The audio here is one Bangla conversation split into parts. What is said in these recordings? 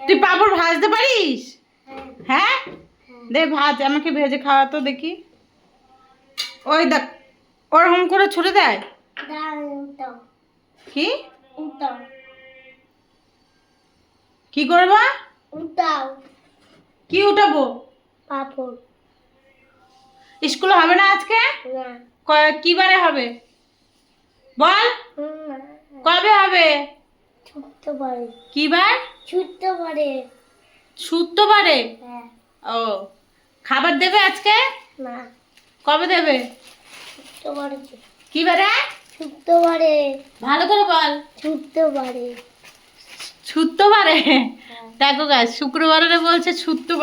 তুই পাঁপড় ভাজতে পারিস? হ্যাঁ, দে ভাজ, আমাকে ভেজে খাওয়া তো দেখি। ওই দেখ, ওরকম করে ছুড়ে দেয়। কি কি করবা? কি উঠাবো? পাপড়। স্কুল হবে না আজকে? কি বারে হবে বল? কবে হবে? ছুটতে পারে। কি বার? ছুটতে পারে। ছুটতে পারে? ও, খাবার দেবে আজকে? না। কবে দেবে? ছুটতে পারে। কি বারে? ছুটতে পারে। ভালো করে বল। ছুটতে পারে। ছুটতে পারে? দেখো গাছ, শুক্রবারে বলছে ছুটতে।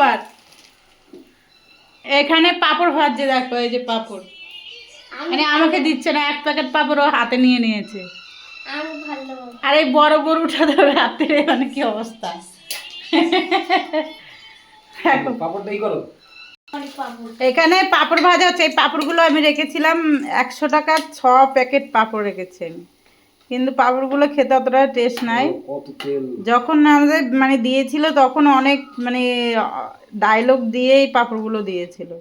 এখানে পাঁপড় ভাজছে, দেখো এই যে পাঁপড়, মানে আমাকে দিচ্ছে না, এক প্যাকেট পাঁপড় ও হাতে নিয়ে নিয়েছে। আর এই বড় গরুটা ধরে রাত্রে মানে কি অবস্থা। এখানে পাঁপড় ভাজা হচ্ছে। এই পাঁপড়গুলো আমি রেখেছিলাম 100 টাকার 6 প্যাকেট পাঁপড় রেখেছি আমি, কিন্তু পাঁপড়গুলো খেতে অতটা টেস্ট নাই। যখন আমাদের মানে দিয়েছিল তখন অনেক মানে ডায়লগ দিয়ে এই পাঁপড়গুলো দিয়েছিল,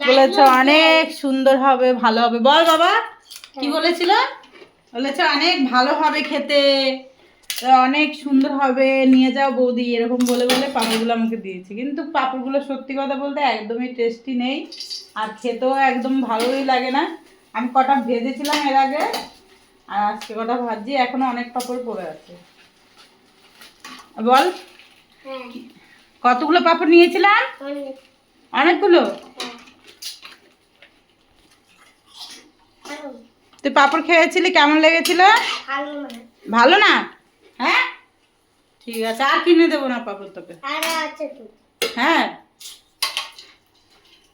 বলেছে অনেক সুন্দর হবে, ভালো হবে। বল বাবা কি বলেছিল? বলেছে অনেক ভালো হবে খেতে, অনেক সুন্দর হবে, নিয়ে যাও বৌদি, এরকম বলে বলে পাঁপড়গুলো আমাকে দিয়েছে। কিন্তু পাঁপড়গুলো সত্যি কথা বলতে একদমই টেস্টি নেই, আর খেতেও একদম ভালোই লাগে না। আমি কটা ভেজেছিলাম এর আগে, আর আজকে কটা ভাজি, এখনো অনেক পাঁপড় পড়ে আছে। বল কতগুলো পাঁপড় নিয়েছিলাম? অনেকগুলো। তুই পাঁপড় খেয়েছিলি, কেমন লেগেছিল? ভালো না? হ্যাঁ ঠিক আছে, আর কিনে দেবো না পাঁপড় তোকে। হ্যাঁ